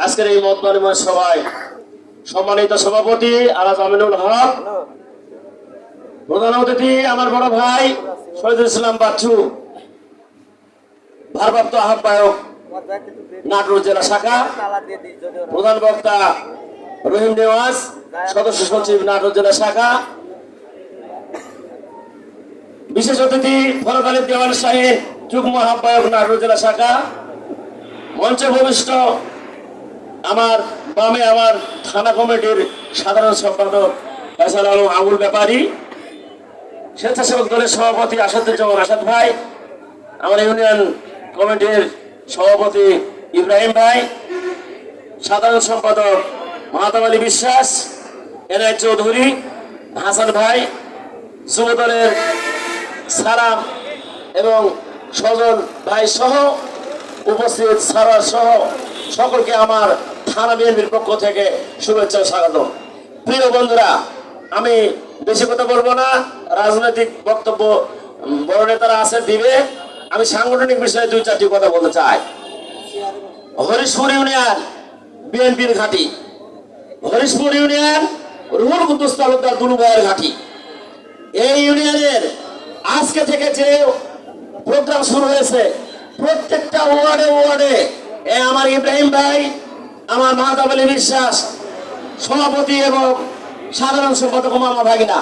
আজকের এই মত বিনিময় সভায় সম্মানিত সভাপতি আলাজ আমিনুল হক, প্রধান অতিথি আমার বড় ভাই শহীদুল ইসলাম বাচ্চু, ভারপ্রাপ্ত আহ্বায়ক নাটোর জেলা শাখা, প্রধান বক্তা রহিম নেওয়াজ, সদস্য সচিব নাটোর জেলা শাখা, বিশেষ অতিথি ফরদ আলী দেওয়ান শাহীন, যুগ্ম আহ্বায়ক নাটোর জেলা শাখা, মঞ্চে ভূমিষ্ঠ আমার বামে আমার থানা কমিটির সাধারণ সম্পাদক ফয়সাল আলম আবুল ব্যাপারী, স্বেচ্ছাসেবক দলের সভাপতি আসাদুজ্জামান আসাদ ভাই, আমার ইউনিয়ন কমিটির সভাপতি ইব্রাহিম ভাই, সাধারণ সম্পাদক মাহাতাব আলী বিশ্বাস, এনআই চৌধুরী, হাসান ভাই, যুব দলের সালাম এবং সজল ভাই সহ উপস্থিত সারার সহ সকলকে আমার থানা বিএনপির পক্ষ থেকে শুভেচ্ছা ও স্বাগত। প্রিয় বন্ধুরা, আমি বেশি কথা বলবো না, রাজনৈতিক বক্তব্য বড় নেতারা আছে দিবে। আমি সাংগঠনিক বিষয়ে দুই চারটি কথা বলতে চাই। হরিশপুর ইউনিয়ন বিএনপির ঘাঁটি, হরিশপুর ইউনিয়ন রুহুল কুদ্দুস তালুকদার দুলু ভাইয়ের ঘাঁটি। এই ইউনিয়নের আজকে থেকে যে প্রোগ্রাম শুরু হয়েছে, প্রত্যেকটা ওয়ার্ডে ওয়ার্ডে আমার ইব্রাহিম ভাই, আমার মাহাতাব আলী বিশ্বাস সভাপতি এবং সাধারণ সম্পাদক মামা ভাগনা,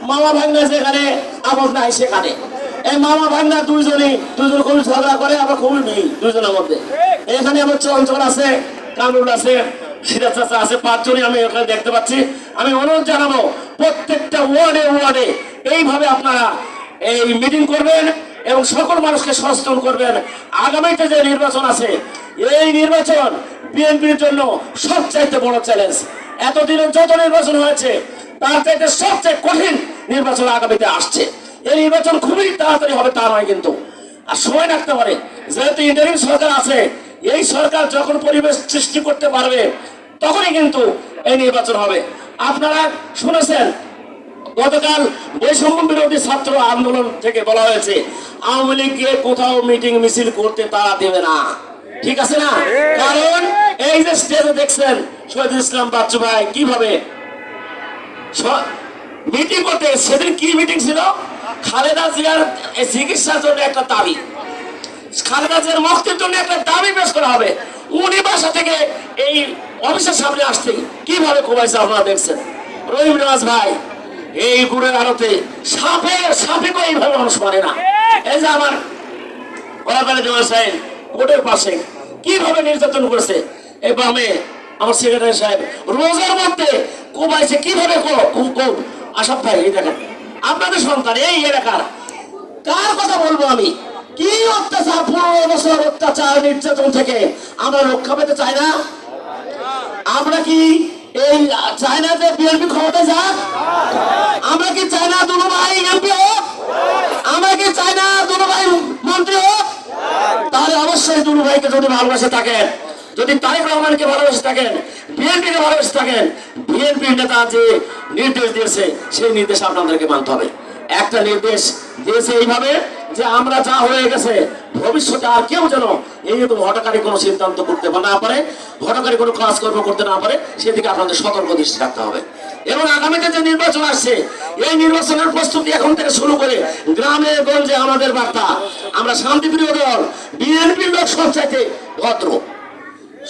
মামা ভাগনা যেখানে আপদ নাই সেখানে এই মামা ভাগনা দুজন খুবই ঝগড়া করে, আবার খুবই মিল দুজনের মধ্যে। এখানে আমার চঞ্চল আছে, কামরুল আছে, সিরাজ চাচা আছে, পাঁচজনই আমি এখানে দেখতে পাচ্ছি। আমি অনুরোধ জানাবো প্রত্যেকটা ওয়ার্ডে ওয়ার্ডে এইভাবে আপনারা এই মিটিং করবেন এবং সকল মানুষকে সচেতন করবেন। আগামীতে যে নির্বাচন আছে, এই নির্বাচন বিএনপির জন্য সবচাইতে বড় চ্যালেঞ্জ। এতদিনে যত নির্বাচন হয়েছে তার চাইতে সবচেয়ে কঠিন নির্বাচন আগামীতে আসছে। এই নির্বাচন খুবই তাড়াতাড়ি হবে তা নয়, কিন্তু আর সময় লাগতে পারে। যেহেতু ইন্টারিম সরকার আছে, এই সরকার যখন পরিবেশ সৃষ্টি করতে পারবে তখনই কিন্তু এই নির্বাচন হবে। আপনারা শুনেছেন গতকাল বৈষম্য বিরোধী ছাত্র আন্দোলন থেকে বলা হয়েছে আওয়ামী লীগকে কোথাও মিটিং মিছিল করতে তারা দেবে না, ঠিক আছে না? কারণ এই যে স্টেজে দেখছেন শহীদুল ইসলাম বাচ্চু ভাই কিভাবে মিটিং করতে, সেদিন কি মিটিং ছিল? খালেদা জিয়ার চিকিৎসার জন্য একটা দাবি, খালেদা জিয়ার মুক্তির জন্য একটা দাবি পেশ করা হবে। উনি বাসা থেকে এই অফিসের সামনে আসতে কিভাবে কোবাইছে আপনারা দেখছেন। রহিম নেওয়াজ ভাই এই গুড়ের আলোতে সাপে এইভাবে মানুষ মারে না। এই যে আমার ওরাকালে দেওয়ার সাহেব কোর্টের পাশে কিভাবে নির্যাতন করেছে, এই বামে আমার সেক্রেটারি সাহেব রোজার মধ্যে কোবাইছে কিভাবে। আসাদ ভাই এই দেখেন আপনাদের সন্তান এই এলাকার, কার কথা বলবো আমি? কি অত্যাচার, 15 বছর অত্যাচার নির্যাতন থেকে আমরা রক্ষা পেতে চাই না? আমরা কি এই চাই না যে বিএনপি ক্ষমতায় যাক? আমরা কি চাই না দুলু ভাই এমপি হোক? আমরা কি চাই না দুলু ভাই মন্ত্রী হোক? তাহলে অবশ্যই দুলু ভাইকে যদি ভালোবাসে থাকেন, যদি তারেক রহমানকে ভালোবেসে থাকেন, বিএনপিকে ভালোবেসে থাকেন, বিএনপির নেতা যে নির্দেশ দিয়েছে সেই নির্দেশ আপনাদেরকে মানতে হবে। একটা নির্দেশ দিয়েছে এইভাবে যে আমরা যা হয়ে গেছে ভবিষ্যতে আর কেউ যেন এইরকম হঠাৎকারী কোনো সিদ্ধান্ত করতে না পারে, হঠাৎকারী কোনো কাজকর্ম করতে না পারে, সেদিকে আপনাদের সতর্ক দৃষ্টি রাখতে হবে। এবং আগামীতে যে নির্বাচন আসছে, এই নির্বাচনের প্রস্তুতি এখন থেকে শুরু করে গ্রামে গঞ্জে আমাদের বার্তা, আমরা শান্তিপ্রিয় দল, বিএনপির লোক সবচাইতে ভদ্র,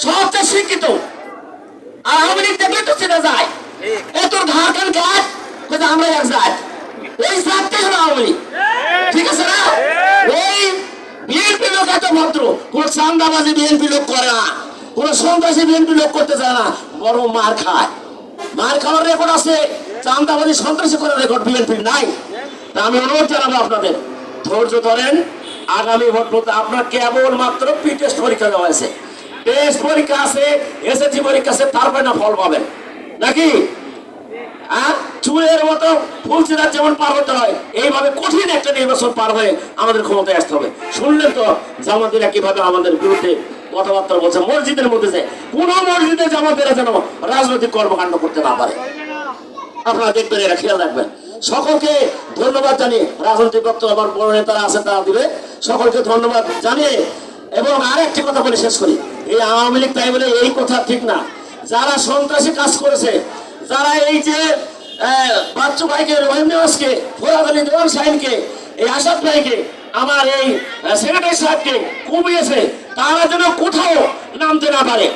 সবচেয়ে শিক্ষিত। আর আওয়ামী লীগ দেখলে তো চেনা যায়, এত ঘাট ঘাট কোথায় আমরা এক জাত, ওই জাতটাই হলো আওয়ামী লীগ, ঠিক আছে না? ওই বিএনপি লোক এত ভদ্র, কোন চান্দাবাজি বিএনপি লোক করে না, কোন সন্ত্রাসী বিএনপি লোক করতে চায় না, বরং মার খায়। মার খাওয়ার রেকর্ড আছে, চান্দাবাজি সন্ত্রাসী করার রেকর্ড বিএনপির নাই। তা আমি অনুরোধ জানাবো আপনাদের ধৈর্য ধরেন। আগামী ভোট বলতে আপনার কেবল মাত্র প্রি টেস্ট পরীক্ষা দেওয়া হয়েছে, টেস্ট পরীক্ষা আছে, এসএসসি পরীক্ষা আছে, তারপরে না ফল পাবেন নাকি? চুলের মতো ফুলসিরাত যেমন পার হতে হয়, এইভাবে কঠিন একটা নির্বাচন পার হয়ে আমাদের ক্ষমতায় আসতে হবে। শুনলেন তো জামাতিরা কিভাবে আমাদের বিরুদ্ধে কথাবার্তা বলছে। মসজিদের মধ্যে যে কোন মসজিদে জামাতিরা যেন রাজনৈতিক কর্মকাণ্ড করতে না পারে, আপনারা দেখবেন, এরা খেয়াল রাখবেন। সকলকে ধন্যবাদ জানিয়ে, রাজনৈতিক বক্তব্য আমার বড় নেতারা আছে তারা দিবে, সকলকে ধন্যবাদ জানিয়ে এবং আর একটি কথা বলে শেষ করি। এই আওয়ামী লীগ তাই বলে এই কথা ঠিক না। যারা সন্ত্রাসী কাজ করেছে, যারা এই যে বাচ্চু ভাইকে, রহিম নেওয়াজকে, ফোরাদ আলী দেওয়ান সাহেবকে, এই আসাদ ভাইকে, আমার এই সেক্রেটারি সাহেবকে কুমিয়েছে, তারা যেন কোথাও নামতে না পারে,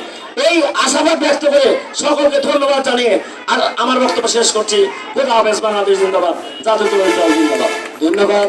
এই আশাবাদ ব্যক্ত করে সকলকে ধন্যবাদ জানিয়ে আর আমার বক্তব্য শেষ করছি। খোদা হাফেজ। বাংলাদেশ জিন্দাবাদ। জাতীয়তাবাদী দল জিন্দাবাদ। ধন্যবাদ।